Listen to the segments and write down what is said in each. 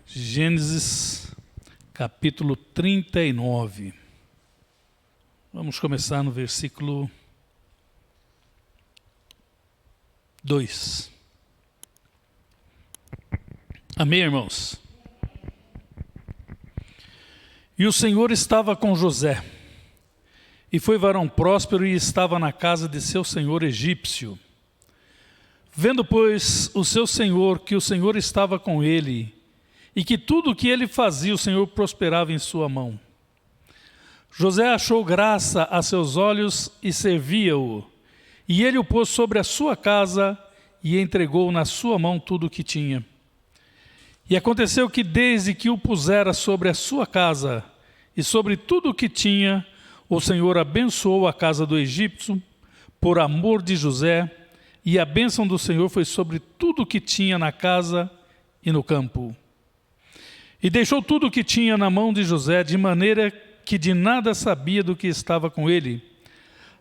Gênesis, capítulo 39. Vamos começar no versículo 2. Amém, irmãos? E o Senhor estava com José, e foi varão próspero e estava na casa de seu senhor egípcio. Vendo, pois, o seu senhor que o Senhor estava com ele, e que tudo o que ele fazia o Senhor prosperava em sua mão. José achou graça a seus olhos e servia-o, e ele o pôs sobre a sua casa e entregou na sua mão tudo o que tinha. E aconteceu que desde que o pusera sobre a sua casa e sobre tudo o que tinha, o Senhor abençoou a casa do egípcio por amor de José, e a bênção do Senhor foi sobre tudo o que tinha na casa e no campo. E deixou tudo o que tinha na mão de José, de maneira que de nada sabia do que estava com ele,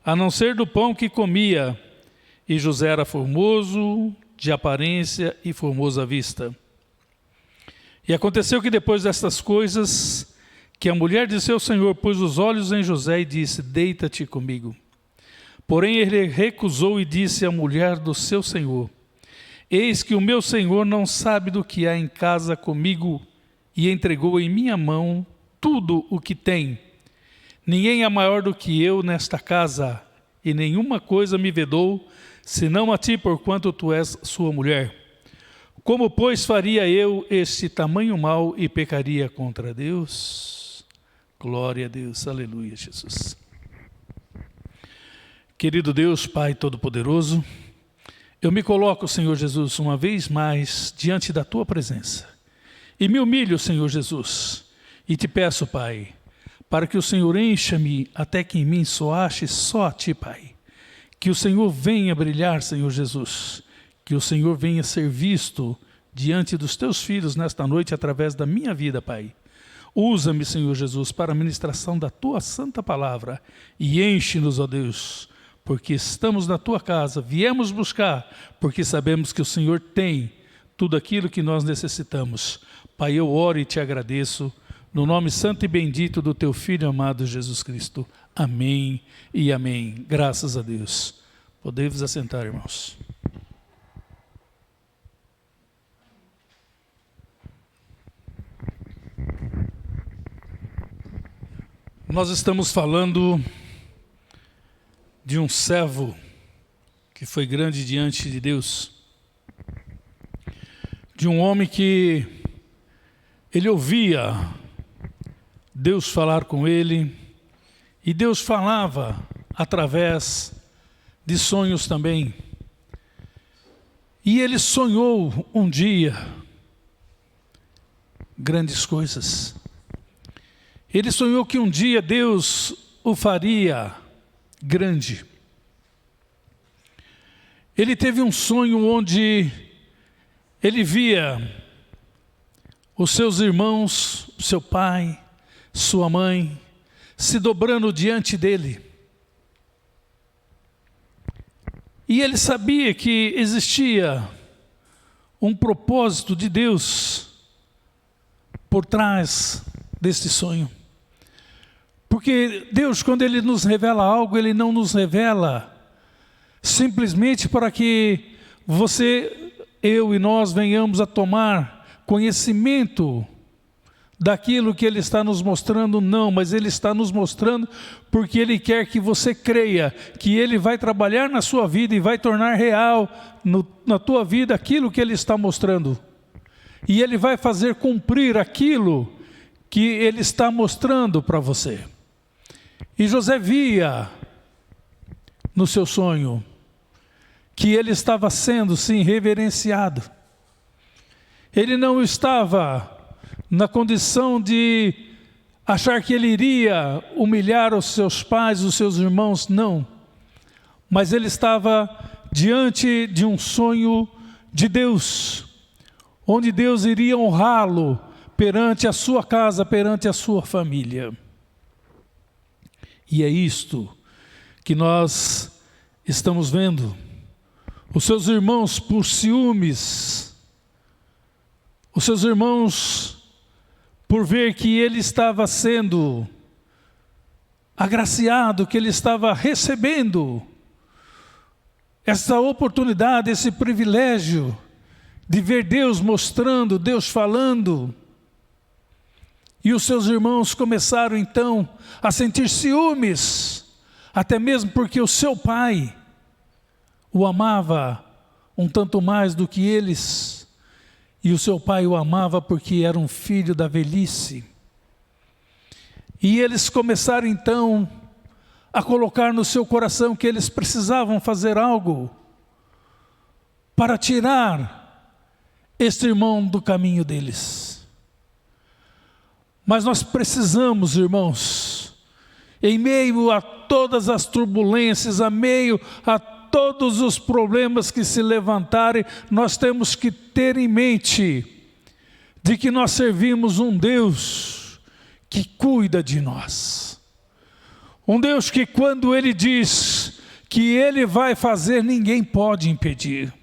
a não ser do pão que comia. E José era formoso de aparência e formoso à vista. E aconteceu que depois destas coisas, que a mulher de seu senhor pôs os olhos em José e disse: deita-te comigo. Porém ele recusou e disse à mulher do seu senhor: eis que o meu senhor não sabe do que há em casa comigo, e entregou em minha mão tudo o que tem. Ninguém é maior do que eu nesta casa, e nenhuma coisa me vedou, senão a ti, porquanto tu és sua mulher. Como, pois, faria eu este tamanho mal e pecaria contra Deus? Glória a Deus, aleluia, Jesus. Querido Deus, Pai Todo-Poderoso, eu me coloco, Senhor Jesus, uma vez mais diante da Tua presença. E me humilho, Senhor Jesus, e te peço, Pai, para que o Senhor encha-me até que em mim só ache só a Ti, Pai. Que o Senhor venha brilhar, Senhor Jesus. Que o Senhor venha ser visto diante dos Teus filhos nesta noite através da minha vida, Pai. Usa-me, Senhor Jesus, para a ministração da Tua santa palavra e enche-nos, ó Deus, porque estamos na Tua casa, viemos buscar, porque sabemos que o Senhor tem tudo aquilo que nós necessitamos. Pai, eu oro e te agradeço, no nome santo e bendito do Teu Filho amado Jesus Cristo. Amém e amém. Graças a Deus. Podemos assentar, irmãos. Nós estamos falando de um servo que foi grande diante de Deus, de um homem que ele ouvia Deus falar com ele, e Deus falava através de sonhos também. E ele sonhou um dia grandes coisas. Ele sonhou que um dia Deus o faria grande. Ele teve um sonho onde ele via os seus irmãos, seu pai, sua mãe, se dobrando diante dele. E ele sabia que existia um propósito de Deus por trás desse sonho. Porque Deus, quando Ele nos revela algo, Ele não nos revela simplesmente para que você, eu e nós venhamos a tomar conhecimento daquilo que Ele está nos mostrando, não, mas Ele está nos mostrando porque Ele quer que você creia que Ele vai trabalhar na sua vida e vai tornar real na tua vida aquilo que Ele está mostrando. E Ele vai fazer cumprir aquilo que Ele está mostrando para você. E José via no seu sonho que ele estava sendo, sim, reverenciado. Ele não estava na condição de achar que ele iria humilhar os seus pais, os seus irmãos, não. Mas ele estava diante de um sonho de Deus, onde Deus iria honrá-lo perante a sua casa, perante a sua família. E é isto que nós estamos vendo. Os seus irmãos, por ciúmes, Os seus irmãos, por ver que ele estava sendo agraciado, que ele estava recebendo essa oportunidade, esse privilégio de ver Deus mostrando, Deus falando. E os seus irmãos começaram então a sentir ciúmes, até mesmo porque o seu pai o amava um tanto mais do que eles. E o seu pai o amava porque era um filho da velhice. E eles começaram então a colocar no seu coração que eles precisavam fazer algo para tirar este irmão do caminho deles. Mas nós precisamos, irmãos, em meio a todas as turbulências, a meio a todos os problemas que se levantarem, nós temos que ter em mente de que nós servimos um Deus que cuida de nós. Um Deus que quando Ele diz que Ele vai fazer, ninguém pode impedir.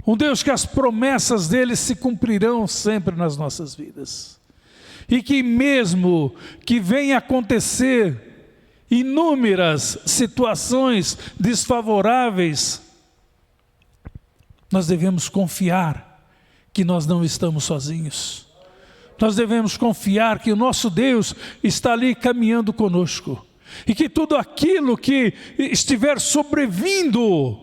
Um Deus que as promessas dEle se cumprirão sempre nas nossas vidas. E que mesmo que venha acontecer inúmeras situações desfavoráveis, nós devemos confiar que nós não estamos sozinhos. Nós devemos confiar que o nosso Deus está ali caminhando conosco. E que tudo aquilo que estiver sobrevindo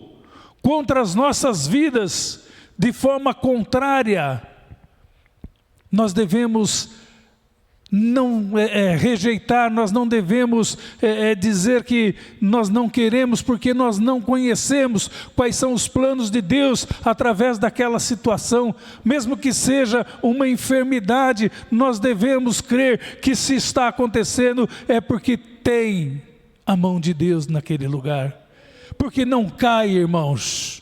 contra as nossas vidas de forma contrária, nós devemos não rejeitar, nós não devemos dizer que nós não queremos, porque nós não conhecemos quais são os planos de Deus através daquela situação. Mesmo que seja uma enfermidade, nós devemos crer que se está acontecendo é porque tem a mão de Deus naquele lugar. Porque não cai, irmãos,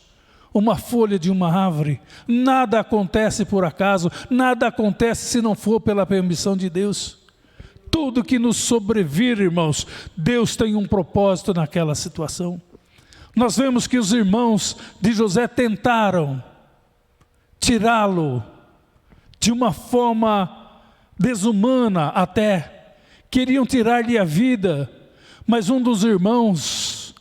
uma folha de uma árvore, nada acontece por acaso, nada acontece se não for pela permissão de Deus. Tudo que nos sobrevir, irmãos, Deus tem um propósito naquela situação. Nós vemos que os irmãos de José tentaram tirá-lo de uma forma desumana até, queriam tirar-lhe a vida, mas um dos irmãos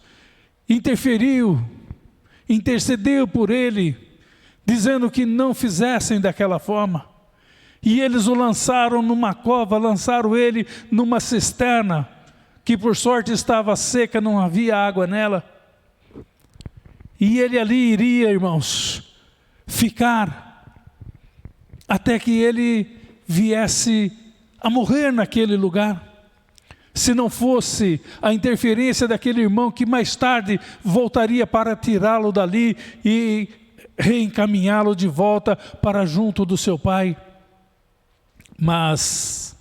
intercedeu por ele, dizendo que não fizessem daquela forma. E eles o lançaram numa cova, lançaram ele numa cisterna, que por sorte estava seca, não havia água nela. E ele ali iria, irmãos, ficar, até que ele viesse a morrer naquele lugar. Se não fosse a interferência daquele irmão que mais tarde voltaria para tirá-lo dali e reencaminhá-lo de volta para junto do seu pai. Mas,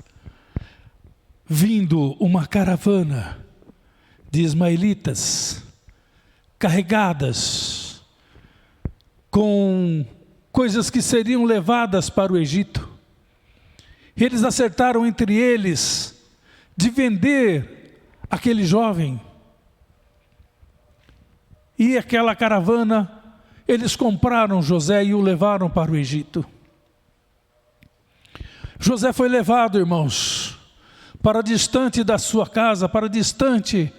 vindo uma caravana de ismaelitas, carregadas com coisas que seriam levadas para o Egito, eles acertaram entre eles de vender aquele jovem. E aquela caravana, eles compraram José e o levaram para o Egito. José foi levado, irmãos, para distante da sua casa, para distante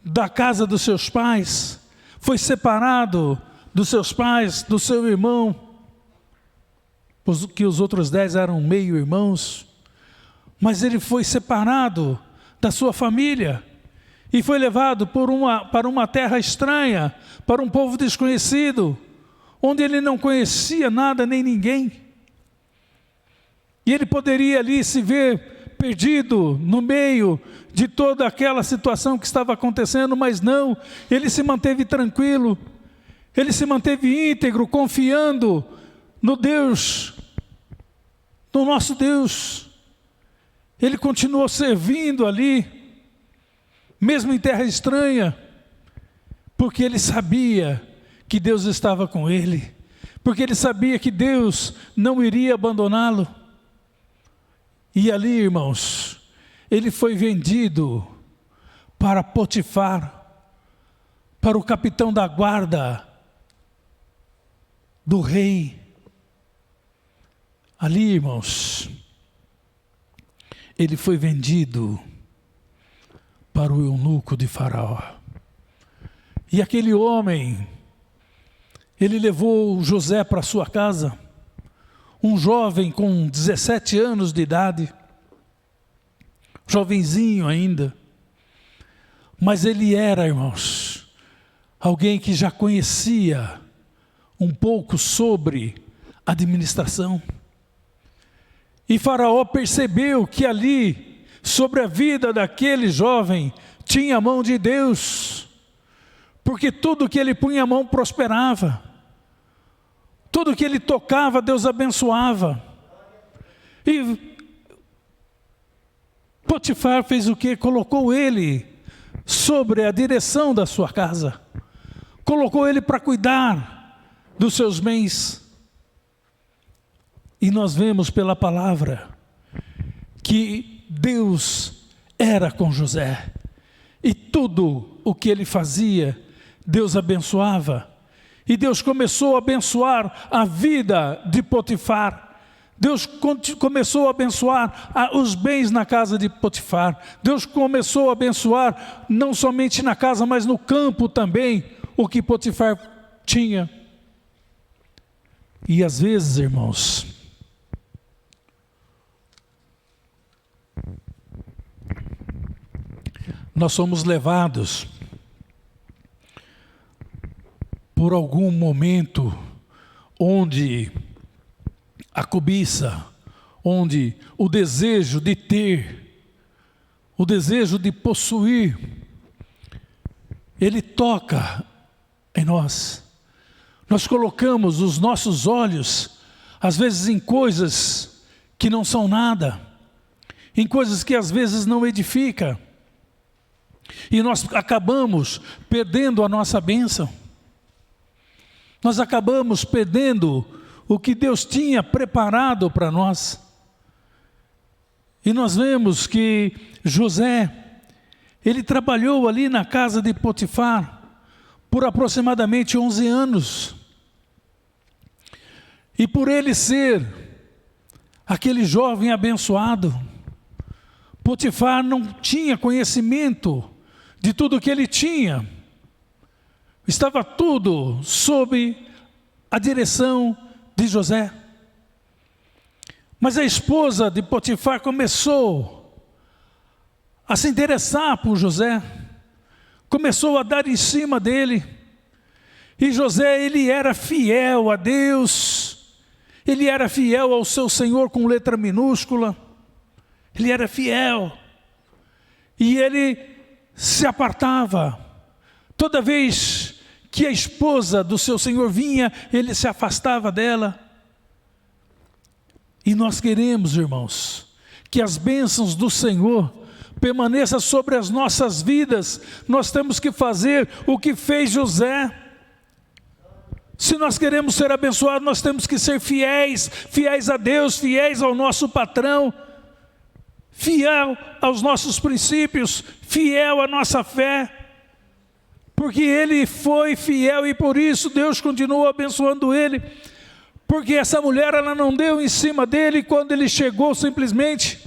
da casa dos seus pais. Foi separado dos seus pais, do seu irmão, que os outros 10 eram meio-irmãos. Mas ele foi separado da sua família e foi levado para uma terra estranha, para um povo desconhecido, onde ele não conhecia nada nem ninguém. E ele poderia ali se ver perdido no meio de toda aquela situação que estava acontecendo, mas não, ele se manteve tranquilo, ele se manteve íntegro, confiando no Deus, no nosso Deus. Ele continuou servindo ali, mesmo em terra estranha, porque ele sabia que Deus estava com ele, porque ele sabia que Deus não iria abandoná-lo. E ali, irmãos, ele foi vendido para Potifar, para o capitão da guarda do rei. Ali, irmãos, ele foi vendido para o eunuco de Faraó. E aquele homem, ele levou José para sua casa, um jovem com 17 anos de idade, jovenzinho ainda, mas ele era, irmãos, alguém que já conhecia um pouco sobre administração. E Faraó percebeu que ali, sobre a vida daquele jovem, tinha a mão de Deus, porque tudo que ele punha a mão prosperava, tudo que ele tocava, Deus abençoava. E Potifar fez o quê? Colocou ele sobre a direção da sua casa, colocou ele para cuidar dos seus bens. E nós vemos pela palavra que Deus era com José, e tudo o que ele fazia, Deus abençoava. E Deus começou a abençoar a vida de Potifar. Deus começou a abençoar os bens na casa de Potifar. Deus começou a abençoar não somente na casa, mas no campo também, o que Potifar tinha. E às vezes, irmãos, nós somos levados por algum momento onde a cobiça, onde o desejo de ter, o desejo de possuir, ele toca em nós. Nós colocamos os nossos olhos, às vezes, em coisas que não são nada, em coisas que às vezes não edificam, e nós acabamos perdendo a nossa bênção. Nós acabamos perdendo o que Deus tinha preparado para nós. E nós vemos que José, ele trabalhou ali na casa de Potifar por aproximadamente 11 anos. E por ele ser aquele jovem abençoado, Potifar não tinha conhecimento de tudo que ele tinha. Estava tudo sob a direção de José. Mas a esposa de Potifar começou a se interessar por José, começou a dar em cima dele. E José, ele era fiel a Deus, ele era fiel ao seu Senhor com letra minúscula, ele era fiel. E ele se apartava. Toda vez que a esposa do seu Senhor vinha, ele se afastava dela. E nós queremos, irmãos, que as bênçãos do Senhor permaneçam sobre as nossas vidas. Nós temos que fazer o que fez José. Se nós queremos ser abençoados, nós temos que ser fiéis, fiéis a Deus, fiéis ao nosso patrão, fiel aos nossos princípios, fiel à nossa fé. Porque ele foi fiel e por isso Deus continuou abençoando ele. Porque essa mulher, ela não deu em cima dele quando ele chegou simplesmente.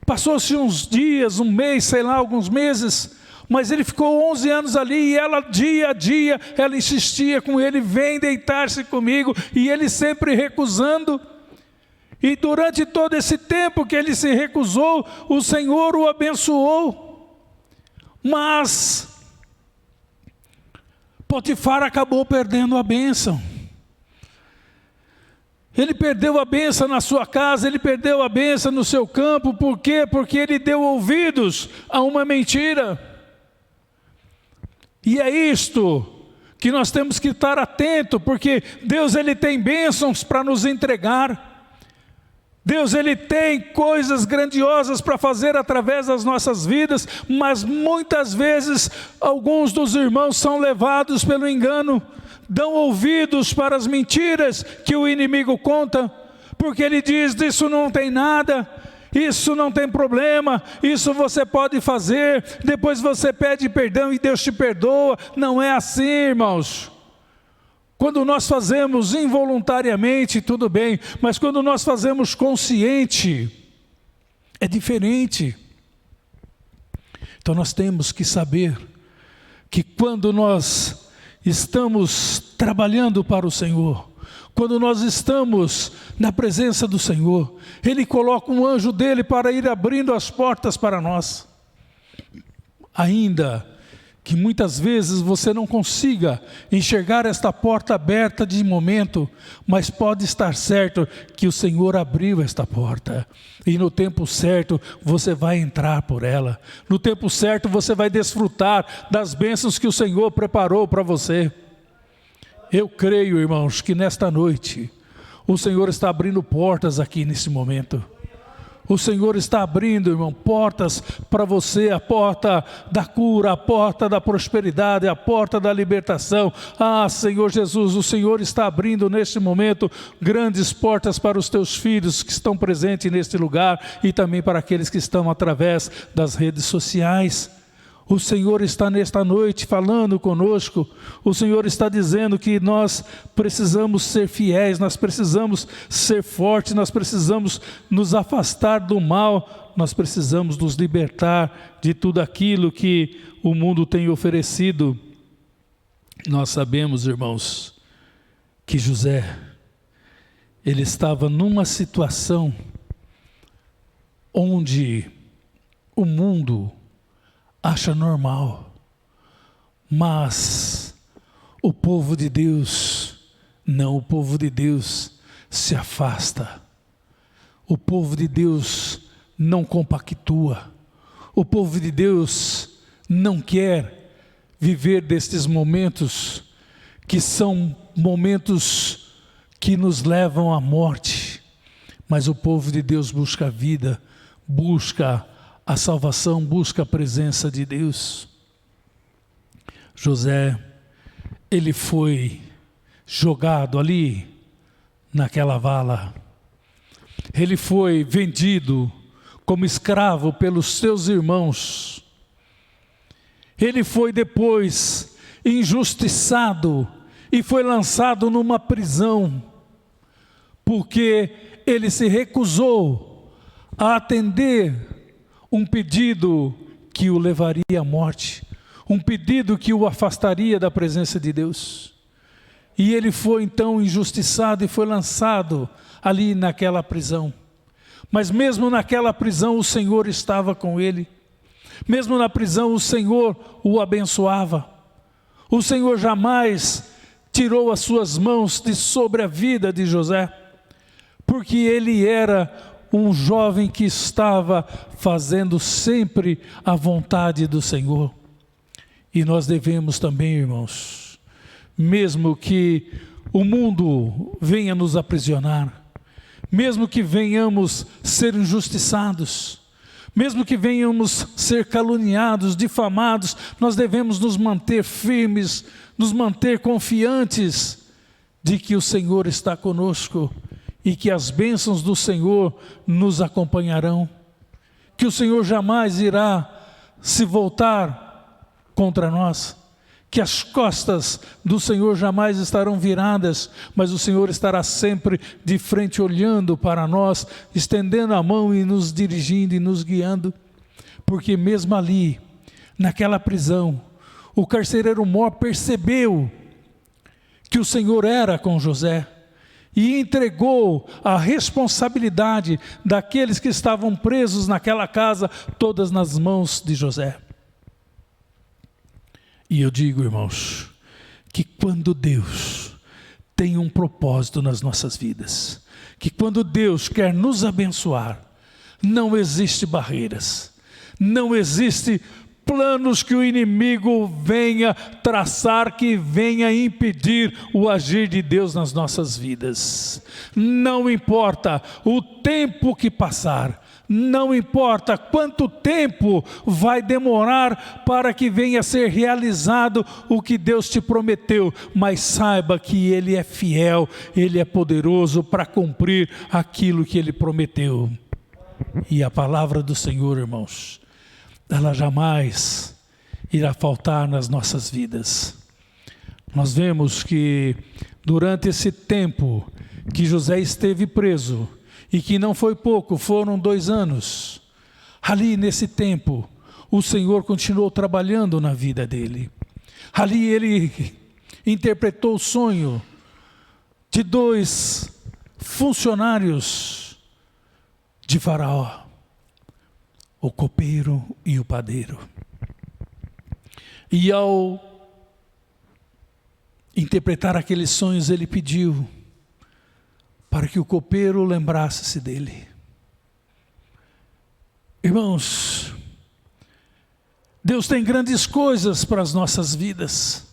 Passou-se uns dias, um mês, sei lá, alguns meses, mas ele ficou 11 anos ali e ela, dia a dia, ela insistia com ele, vem deitar-se comigo, e ele sempre recusando. E durante todo esse tempo que ele se recusou, o Senhor o abençoou. Mas Potifar acabou perdendo a bênção. Ele perdeu a bênção na sua casa, ele perdeu a bênção no seu campo. Por quê? Porque ele deu ouvidos a uma mentira. E é isto que nós temos que estar atento, porque Deus, ele tem bênçãos para nos entregar. Deus, ele tem coisas grandiosas para fazer através das nossas vidas, mas muitas vezes alguns dos irmãos são levados pelo engano, dão ouvidos para as mentiras que o inimigo conta, porque ele diz: isso não tem nada, isso não tem problema, isso você pode fazer, depois você pede perdão e Deus te perdoa. Não é assim, irmãos. Quando nós fazemos involuntariamente, tudo bem, mas quando nós fazemos consciente, é diferente. Então nós temos que saber que quando nós estamos trabalhando para o Senhor, quando nós estamos na presença do Senhor, Ele coloca um anjo dele para ir abrindo as portas para nós. Ainda que muitas vezes você não consiga enxergar esta porta aberta de momento, mas pode estar certo que o Senhor abriu esta porta. E no tempo certo você vai entrar por ela. No tempo certo você vai desfrutar das bênçãos que o Senhor preparou para você. Eu creio, irmãos, que nesta noite o Senhor está abrindo portas aqui nesse momento. O Senhor está abrindo, irmão, portas para você, a porta da cura, a porta da prosperidade, a porta da libertação. Ah, Senhor Jesus, o Senhor está abrindo neste momento grandes portas para os teus filhos que estão presentes neste lugar e também para aqueles que estão através das redes sociais. O Senhor está nesta noite falando conosco. O Senhor está dizendo que nós precisamos ser fiéis, nós precisamos ser fortes, nós precisamos nos afastar do mal, nós precisamos nos libertar de tudo aquilo que o mundo tem oferecido. Nós sabemos, irmãos, que José, ele estava numa situação onde o mundo acha normal, mas o povo de Deus, não, o povo de Deus se afasta, o povo de Deus não compactua, o povo de Deus não quer viver destes momentos que são momentos que nos levam à morte, mas o povo de Deus busca a vida, busca a salvação, busca a presença de Deus. José, ele foi jogado ali naquela vala. Ele foi vendido como escravo pelos seus irmãos. Ele foi depois injustiçado e foi lançado numa prisão, porque ele se recusou a atender um pedido que o levaria à morte, um pedido que o afastaria da presença de Deus. E ele foi então injustiçado e foi lançado ali naquela prisão. Mas mesmo naquela prisão o Senhor estava com ele. Mesmo na prisão o Senhor o abençoava. O Senhor jamais tirou as suas mãos de sobre a vida de José, porque ele era um jovem que estava fazendo sempre a vontade do Senhor. E nós devemos também, irmãos, mesmo que o mundo venha nos aprisionar, mesmo que venhamos ser injustiçados, mesmo que venhamos ser caluniados, difamados, nós devemos nos manter firmes, nos manter confiantes de que o Senhor está conosco e que as bênçãos do Senhor nos acompanharão, que o Senhor jamais irá se voltar contra nós, que as costas do Senhor jamais estarão viradas, mas o Senhor estará sempre de frente olhando para nós, estendendo a mão e nos dirigindo e nos guiando, porque mesmo ali, naquela prisão, o carcereiro-mor percebeu que o Senhor era com José, e entregou a responsabilidade daqueles que estavam presos naquela casa, todas nas mãos de José. E eu digo, irmãos, que quando Deus tem um propósito nas nossas vidas, que quando Deus quer nos abençoar, não existe barreiras, não existe planos que o inimigo venha traçar, que venha impedir o agir de Deus nas nossas vidas. Não importa o tempo que passar, não importa quanto tempo vai demorar para que venha a ser realizado o que Deus te prometeu, mas saiba que Ele é fiel, Ele é poderoso para cumprir aquilo que Ele prometeu. E a palavra do Senhor, irmãos, ela jamais irá faltar nas nossas vidas. Nós vemos que Durante esse tempo que José esteve preso, e que não foi pouco, foram 2 anos, ali nesse tempo, o Senhor continuou trabalhando na vida dele. Ali ele interpretou o sonho de 2 funcionários de Faraó, o copeiro e o padeiro. E ao interpretar aqueles sonhos, ele pediu para que o copeiro lembrasse-se dele. Irmãos, Deus tem grandes coisas para as nossas vidas.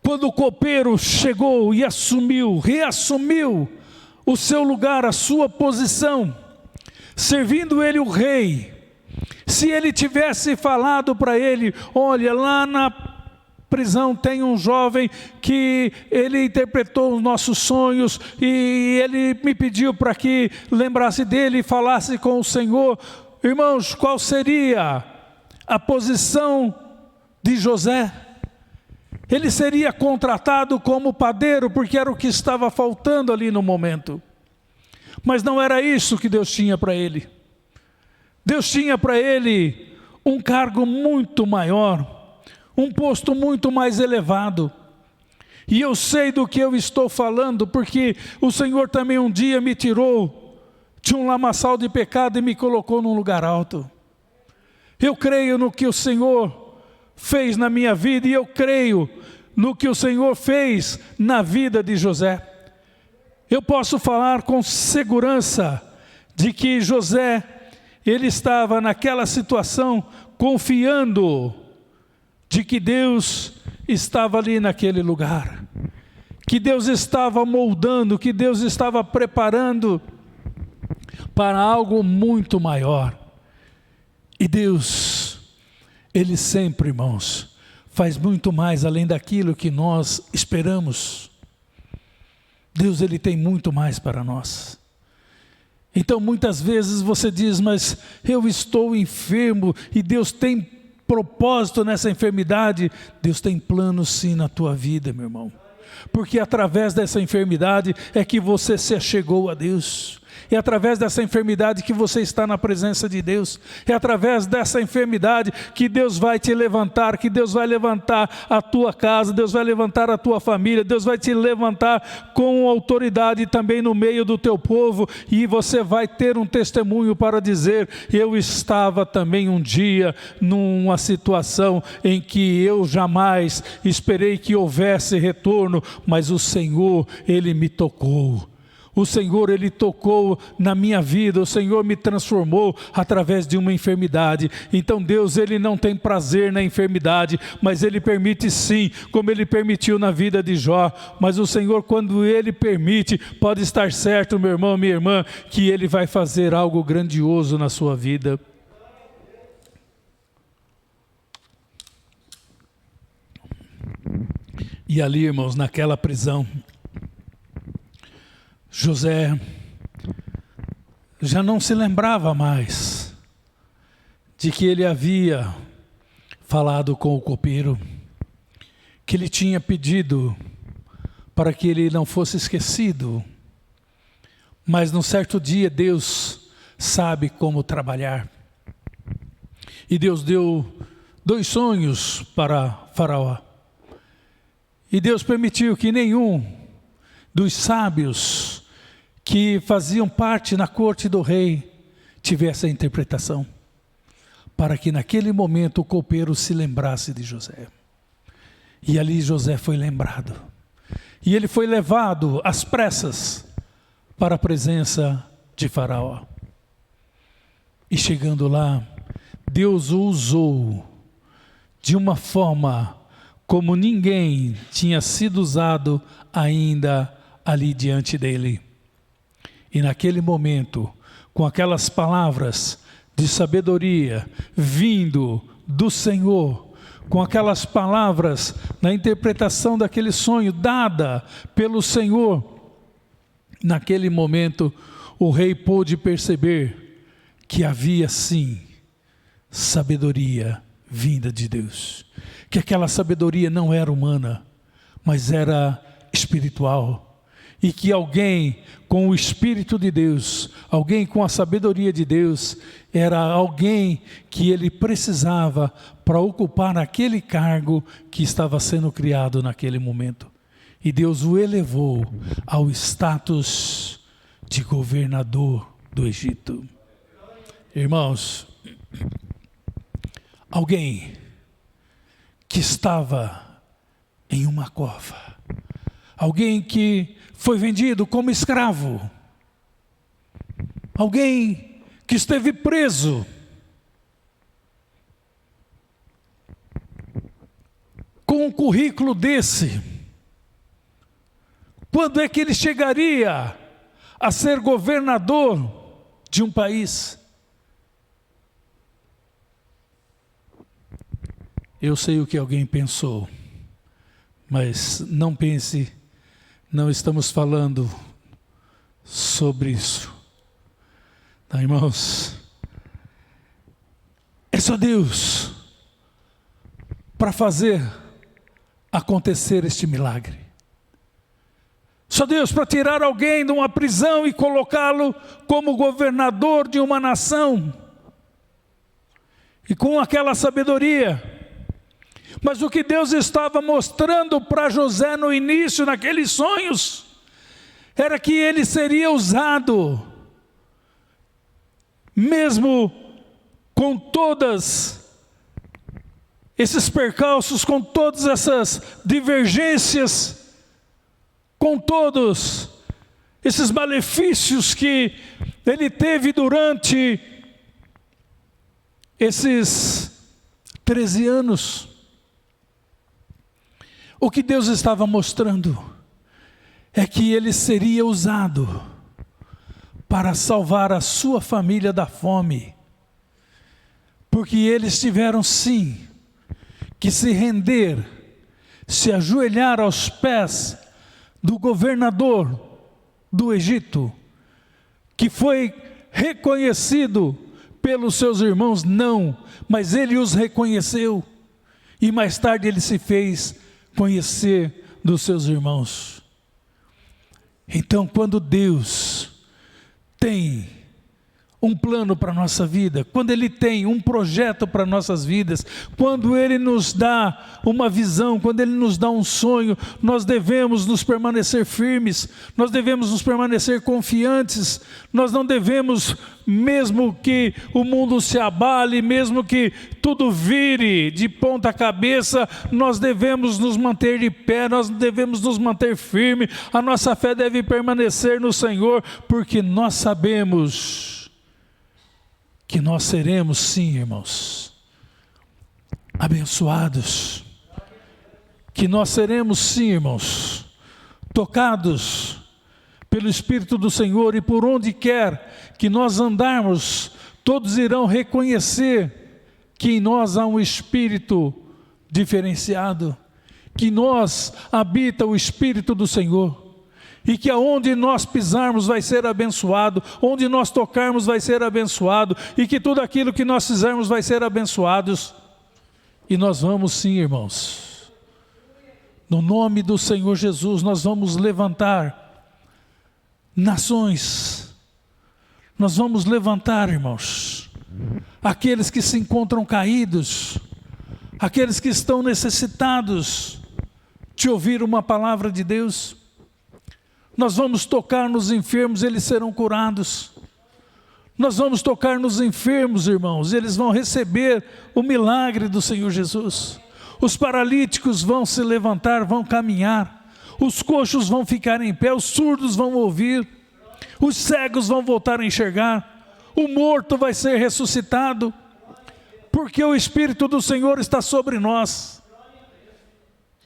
Quando o copeiro chegou e reassumiu o seu lugar, a sua posição, servindo ele o rei, se ele tivesse falado para ele: olha, lá na prisão tem um jovem que ele interpretou os nossos sonhos e ele me pediu para que lembrasse dele e falasse com o Senhor. Irmãos, qual seria a posição de José? Ele seria contratado como padeiro, porque era o que estava faltando ali no momento. Mas não era isso que Deus tinha para ele. Deus tinha para ele um cargo muito maior, um posto muito mais elevado. E eu sei do que eu estou falando, porque o Senhor também um dia me tirou de um lamaçal de pecado e me colocou num lugar alto. Eu creio no que o Senhor fez na minha vida, e eu creio no que o Senhor fez na vida de José. Eu posso falar com segurança de que José, ele estava naquela situação confiando de que Deus estava ali naquele lugar, que Deus estava moldando, que Deus estava preparando para algo muito maior. E Deus, Ele sempre, irmãos, faz muito mais além daquilo que nós esperamos. Deus, Ele tem muito mais para nós. Então muitas vezes você diz: mas eu estou enfermo, e Deus tem propósito nessa enfermidade. Deus tem plano sim na tua vida, meu irmão, porque através dessa enfermidade é que você se achegou a Deus. É através dessa enfermidade que você está na presença de Deus. É através dessa enfermidade que Deus vai te levantar, que Deus vai levantar a tua casa, Deus vai levantar a tua família, Deus vai te levantar com autoridade também no meio do teu povo, e você vai ter um testemunho para dizer: eu estava também um dia numa situação em que eu jamais esperei que houvesse retorno, mas o Senhor, Ele me tocou. O Senhor, Ele tocou na minha vida, o Senhor me transformou através de uma enfermidade. Então Deus, Ele não tem prazer na enfermidade, mas Ele permite sim, como Ele permitiu na vida de Jó. Mas o Senhor, quando Ele permite, pode estar certo, meu irmão, minha irmã, que Ele vai fazer algo grandioso na sua vida. E ali, irmãos, naquela prisão, José já não se lembrava mais de que ele havia falado com o copeiro, que ele tinha pedido para que ele não fosse esquecido. Mas num certo dia Deus sabe como trabalhar, e Deus deu 2 sonhos para Faraó, e Deus permitiu que nenhum dos sábios que faziam parte na corte do rei tivesse a interpretação, para que naquele momento o copeiro se lembrasse de José. E ali José foi lembrado, e ele foi levado às pressas para a presença de Faraó. E chegando lá, Deus o usou de uma forma como ninguém tinha sido usado ainda ali diante dele. E naquele momento, com aquelas palavras de sabedoria vindo do Senhor, com aquelas palavras na interpretação daquele sonho dada pelo Senhor, naquele momento o rei pôde perceber que havia sim sabedoria vinda de Deus, que aquela sabedoria não era humana, mas era espiritual. E que alguém com o Espírito de Deus, alguém com a sabedoria de Deus, era alguém que ele precisava para ocupar aquele cargo que estava sendo criado naquele momento. E Deus o elevou ao status de governador do Egito. Irmãos, alguém que estava em uma cova, alguém que foi vendido como escravo, alguém que esteve preso, com um currículo desse, quando é que ele chegaria a ser governador de um país? Eu sei o que alguém pensou, mas não pense, não estamos falando sobre isso. Tá, irmãos? É só Deus para fazer acontecer este milagre. Só Deus para tirar alguém de uma prisão e colocá-lo como governador de uma nação. E com aquela sabedoria. Mas o que Deus estava mostrando para José no início, naqueles sonhos, era que ele seria usado, mesmo com todas esses percalços, com todas essas divergências, com todos esses malefícios que ele teve durante esses 13 anos. O que Deus estava mostrando é que ele seria usado para salvar a sua família da fome, porque eles tiveram sim que se render, se ajoelhar aos pés do governador do Egito, que foi reconhecido pelos seus irmãos, não, mas ele os reconheceu, e mais tarde ele se fez conhecer dos seus irmãos. Então, quando Deus tem um plano para a nossa vida, quando Ele tem um projeto para nossas vidas, quando Ele nos dá uma visão, quando Ele nos dá um sonho, nós devemos nos permanecer firmes, nós devemos nos permanecer confiantes, nós não devemos, mesmo que o mundo se abale, mesmo que tudo vire de ponta cabeça, nós devemos nos manter de pé, nós devemos nos manter firmes, a nossa fé deve permanecer no Senhor, porque nós sabemos que nós seremos, sim, irmãos, abençoados, que nós seremos, sim, irmãos, tocados pelo Espírito do Senhor, e por onde quer que nós andarmos, todos irão reconhecer que em nós há um Espírito diferenciado, que em nós habita o Espírito do Senhor, e que aonde nós pisarmos vai ser abençoado, onde nós tocarmos vai ser abençoado, e que tudo aquilo que nós fizermos vai ser abençoados. E nós vamos sim, irmãos, no nome do Senhor Jesus, nós vamos levantar nações, nós vamos levantar, irmãos, aqueles que se encontram caídos, aqueles que estão necessitados de ouvir uma palavra de Deus. Nós vamos tocar nos enfermos, eles serão curados. Nós vamos tocar nos enfermos, irmãos, eles vão receber o milagre do Senhor Jesus. Os paralíticos vão se levantar, vão caminhar. Os coxos vão ficar em pé, os surdos vão ouvir. Os cegos vão voltar a enxergar. O morto vai ser ressuscitado. Porque o Espírito do Senhor está sobre nós.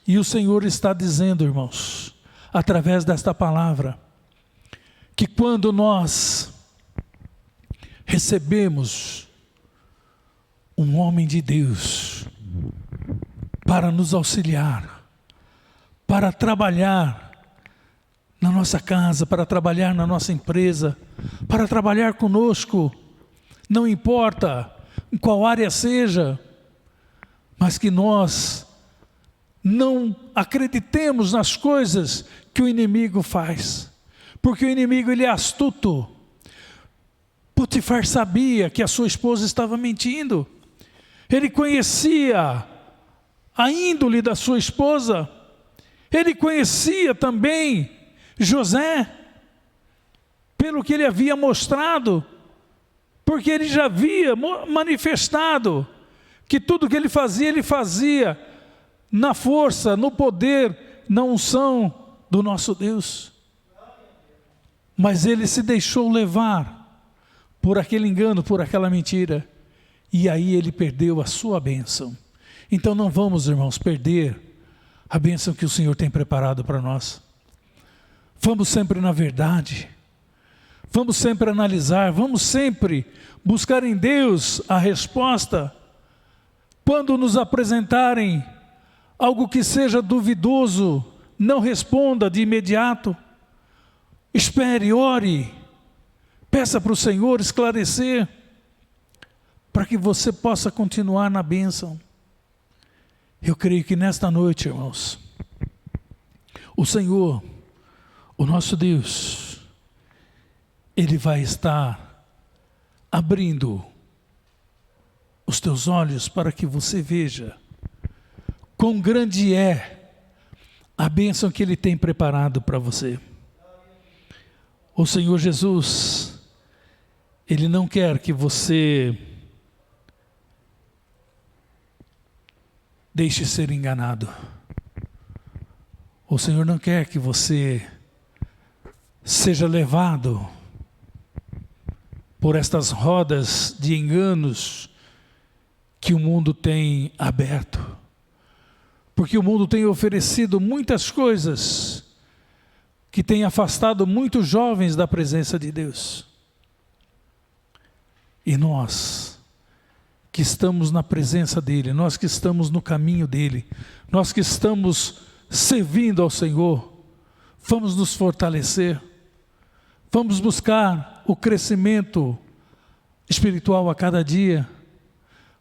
E o Senhor está dizendo, irmãos, através desta palavra, que quando nós recebemos um homem de Deus para nos auxiliar, para trabalhar na nossa casa, para trabalhar na nossa empresa, para trabalhar conosco, não importa em qual área seja, mas que nós não acreditemos nas coisas que o inimigo faz, porque o inimigo ele é astuto. Potifar sabia que a sua esposa estava mentindo. Ele conhecia a índole da sua esposa. Ele conhecia também José, pelo que ele havia mostrado, porque ele já havia manifestado que tudo que ele fazia na força, no poder, na unção do nosso Deus. Mas ele se deixou levar por aquele engano, por aquela mentira, e aí ele perdeu a sua bênção. Então não vamos, irmãos, perder a bênção que o Senhor tem preparado para nós. Vamos sempre na verdade, vamos sempre analisar, vamos sempre buscar em Deus a resposta. Quando nos apresentarem algo que seja duvidoso, não responda de imediato. Espere, ore, peça para o Senhor esclarecer, para que você possa continuar na bênção. Eu creio que nesta noite, irmãos, o Senhor, o nosso Deus, Ele vai estar abrindo os teus olhos para que você veja quão grande é a bênção que Ele tem preparado para você. O Senhor Jesus, Ele não quer que você deixe ser enganado. O Senhor não quer que você seja levado por estas rodas de enganos que o mundo tem aberto. Porque o mundo tem oferecido muitas coisas que têm afastado muitos jovens da presença de Deus. E nós, que estamos na presença dEle, nós que estamos no caminho dEle, nós que estamos servindo ao Senhor, vamos nos fortalecer, vamos buscar o crescimento espiritual a cada dia,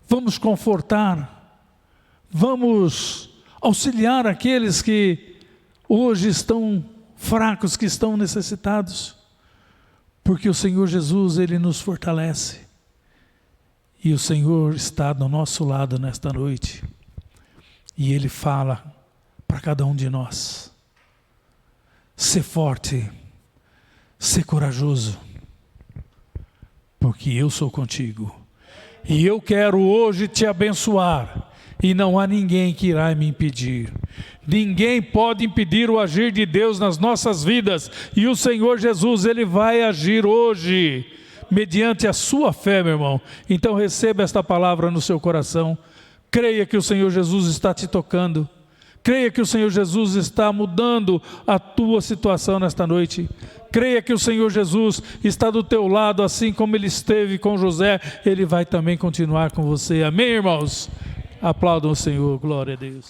vamos confortar, vamos auxiliar aqueles que hoje estão fracos, que estão necessitados, porque o Senhor Jesus, Ele nos fortalece, e o Senhor está do nosso lado nesta noite, e Ele fala para cada um de nós: ser forte, ser corajoso, porque eu sou contigo, e eu quero hoje te abençoar, e não há ninguém que irá me impedir. Ninguém pode impedir o agir de Deus nas nossas vidas, e o Senhor Jesus, Ele vai agir hoje, mediante a sua fé, meu irmão. Então receba esta palavra no seu coração, creia que o Senhor Jesus está te tocando, creia que o Senhor Jesus está mudando a tua situação nesta noite, creia que o Senhor Jesus está do teu lado, assim como Ele esteve com José, Ele vai também continuar com você. Amém, irmãos? Aplaudam o Senhor, glória a Deus.